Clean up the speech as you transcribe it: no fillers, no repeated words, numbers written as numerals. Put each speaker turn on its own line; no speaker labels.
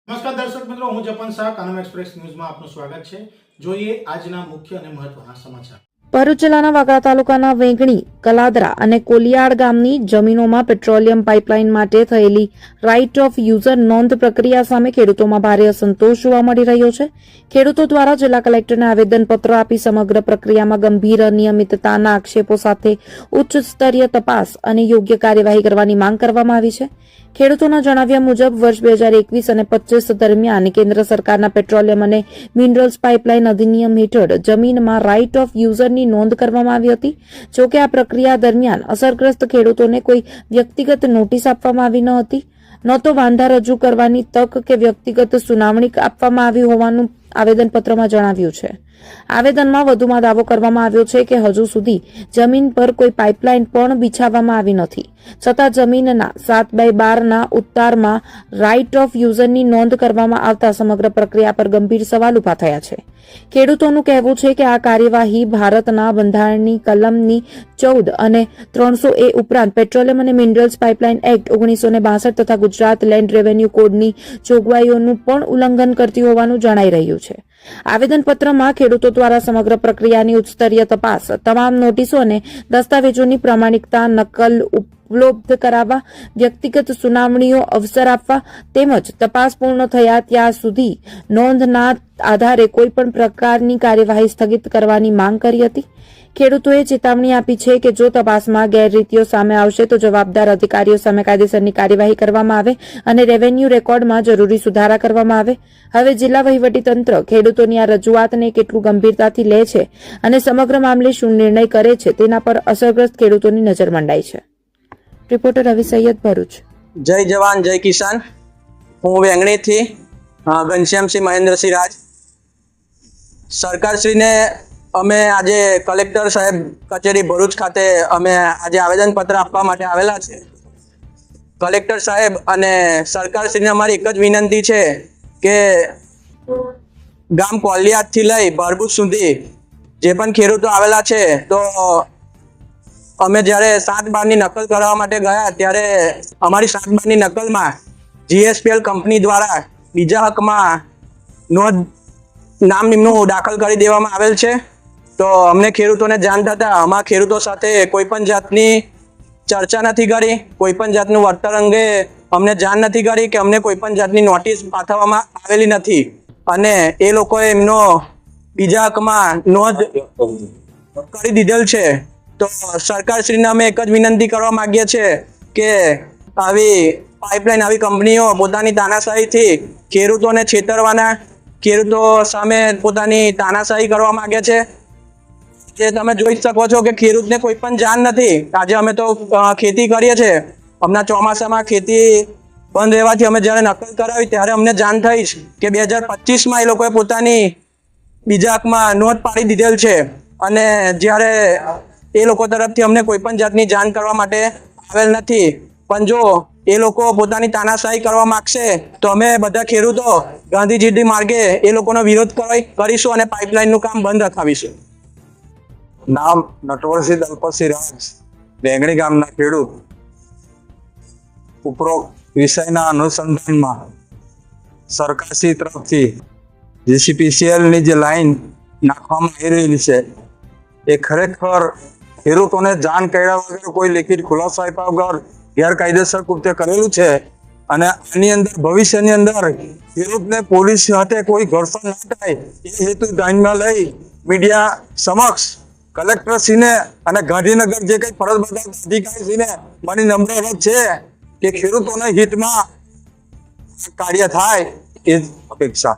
નમસ્કાર દર્શક મિત્રો, હું જપન શાહ, કાનમ એક્સપ્રેસ ન્યૂઝમાં આપનું સ્વાગત છે. જોઈએ આજના મુખ્ય અને મહત્વના સમાચાર.
ભરૂચ જિલ્લાના વાગરા તાલુકાના વેંગણી, કલાદરા અને કોલિયાડ ગામની જમીનોમાં પેટ્રોલિયમ પાઇપલાઇન માટે થયેલી રાઇટ ઓફ યુઝર નોંધ પ્રક્રિયા સામે ખેડૂતોમાં ભારે અસંતોષ જોવા મળી રહ્યો છે. ખેડૂતો દ્વારા જિલ્લા કલેક્ટરને આવેદનપત્ર આપી સમગ્ર પ્રક્રિયામાં ગંભીર અનિયમિતતાના આક્ષેપો સાથે ઉચ્ચ સ્તરીય તપાસ અને યોગ્ય કાર્યવાહી કરવાની માંગ કરવામાં આવી છે. ખેડૂતોના જણાવ્યા મુજબ વર્ષ 2021 અને 25 દરમિયાન કેન્દ્ર સરકારના પેટ્રોલિયમ અને મિનરલ્સ પાઇપલાઇન અધિનિયમ હેઠળ જમીનમાં રાઇટ ઓફ યુઝરની નોંધ કરવામાં આવી હતી. જોકે આ પ્રક્રિયા દરમિયાન અસરગ્રસ્ત ખેડૂતોને કોઈ વ્યક્તિગત નોટિસ આપવામાં આવી ન હતી, ન તો વાંધા રજૂ કરવાની તક કે વ્યક્તિગત સુનાવણી આપવામાં આવી હોવાનું આવેદનપત્રમાં જણાવ્યું છે. આવેદનમાં વધુમાં દાવો કરવામાં આવ્યો છે કે હજુ સુધી જમીન પર કોઈ પાઇપલાઇન પણ બિછાવવામાં આવી નથી, છતાં જમીનના 7/12 ઉતારમાં રાઇટ ઓફ યુઝરની નોંધ કરવામાં આવતા સમગ્ર પ્રક્રિયા પર ગંભીર સવાલ ઉભા થયા છે. ખેડૂતોનું કહેવું છે કે આ કાર્યવાહી ભારતના બંધારણની કલમની 14 અને 300A ઉપરાંત પેટ્રોલિયમ અને મિનરલ્સ પાઇપલાઇન એક્ટ 1962 તથા ગુજરાત લેન્ડ રેવન્યુ કોડની જોગવાઈઓનું પણ ઉલ્લંઘન કરતી હોવાનું જણાઈ રહ્યું છે. આવેદનપત્રમાં ખેડૂતો દ્વારા સમગ્ર પ્રક્રિયાની ઉચ્ચસ્તરીય તપાસ, તમામ નોટિસો અને દસ્તાવેજોની પ્રામાણિકતા નકલ ઉપલબ્ધ કરાવવા, વ્યક્તિગત સુનાવણીઓ અવસર આપવા તેમજ તપાસ પૂર્ણ થયા ત્યાં સુધી નોંધના આધારે કોઈપણ પ્રકારની કાર્યવાહી સ્થગિત કરવાની માંગ કરી હતી. ખેડૂતોએ ચેતવણી આપી છે કે જો તપાસમાં ગેરરીતિઓ સામે આવશે તો જવાબદાર અધિકારીઓ સામે કાયદેસરની કાર્યવાહી કરવામાં આવે અને રેવન્યુ રેકોર્ડમાં જરૂરી સુધારા કરવામાં આવે. હવે જિલ્લા વહીવટીતંત્ર ખેડૂતોની આ રજૂઆતને કેટલું ગંભીરતાથી લે છે અને સમગ્ર મામલે શું નિર્ણય કરે છે તેના પર અસરગ્રસ્ત ખેડૂતોની નજર મંડાઈ છે. રિપોર્ટર રવિ સૈયદ, ભરૂચ.
જય જવાન જય કિસાન. હું વેંગણીથી ઘનશ્યામસિંહ મહેન્દ્રસિંહ રાજ. સરકારશ્રીને અમે આજે કલેક્ટર સાહેબ કચેરી ભરૂચ ખાતે અમે આજે આવેદનપત્ર આપવા માટે આવેલા છે. કલેક્ટર સાહેબ અને સરકારશ્રીને અમારી એક જ વિનંતી છે કે ગામ કોલિયાદથી લઈ ભરભૂજ સુધી જે પણ ખેડૂતો આવેલા છે તો અમે જ્યારે 7/12ની નકલ કરવા માટે ગયા ત્યારે અમારી 7/12ની નકલમાં GSPL કંપની દ્વારા બીજા હકમાં નોંધ નામ નિમણું દાખલ કરી દેવામાં આવેલ છે. તો અમને ખેડૂતોને જાણ થતાં અમારા ખેડૂતો સાથે કોઈ પણ જાતની ચર્ચા નથી કરી, કોઈ પણ જાતનું વળતર અંગે અમને જાણ નથી કરી કે અમને કોઈ પણ જાતની નોટિસ પાઠવવામાં આવેલી નથી અને એ લોકોએ એમનો બીજા હકમાં નોંધ કરી દીધેલ છે. તો સરકારશ્રીને અમે એક જ વિનંતી કરવા માંગીએ છીએ કે આવી પાઇપલાઇન, આવી કંપનીઓ પોતાની તાનાશાહીથી ખેડૂતોને છેતરવાના, ખેડૂતો સામે પોતાની તાનાશાહી કરવા માંગે છે. જે તમે જોઈ શકો છો કે ખેડૂતને કોઈ પણ જાણ નથી. આજે અમે તો ખેતી કરીએ છીએ, હમણાં ચોમાસામાં ખેતી બંધ રહેવાથી અમે જ્યારે નકલ કરાવી ત્યારે અમને જાણ થઈ કે 2025માં એ લોકોએ પોતાની બીજા હકમાં નોંધ પાડી દીધેલ છે અને જ્યારે એ લોકો તરફથી અમને કોઈ પણ જાતની જાણ કરવા માટે આવેલ નથી. પણ જો એ લોકો પોતાની તાનાશાહી કરવા માંગશે તો અમે બધા ખેડૂતો ગાંધીજી માર્ગે એ લોકોનો વિરોધ કરીશું અને પાઇપલાઇનનું કામ બંધ રખાવીશું.
નામ નટવરસિંહ દલપતસિંહ રાજ, વેંગણી ગામના ખેડૂત. ઉપરોક્ત વિષયના અનુસંધાનમાં સરકારશ્રી તરફથી GCPCLની જે લાઈન નાખવામાં આવી રહેલી છે એ ખરેખર ખેડૂતોને જાણ કર્યા વગર, કોઈ લેખિત ખુલાસો આપ્યા વગર ગેરકાયદેસર કૃત્ય કરેલું છે અને આની અંદર ભવિષ્યની અંદર ખેડૂતને પોલીસ સાથે કોઈ ઘર્ષણ ન થાય એ હેતુ ધ્યાનમાં લઈ મીડિયા સમક્ષ કલેક્ટરશ્રીને અને ગાંધીનગર જે કંઈ ફરજ બજાવતા અધિકારીશ્રીને મારી નમ્ર અરજ છે કે ખેડૂતોના હિતમાં કાર્ય થાય એ જ અપેક્ષા.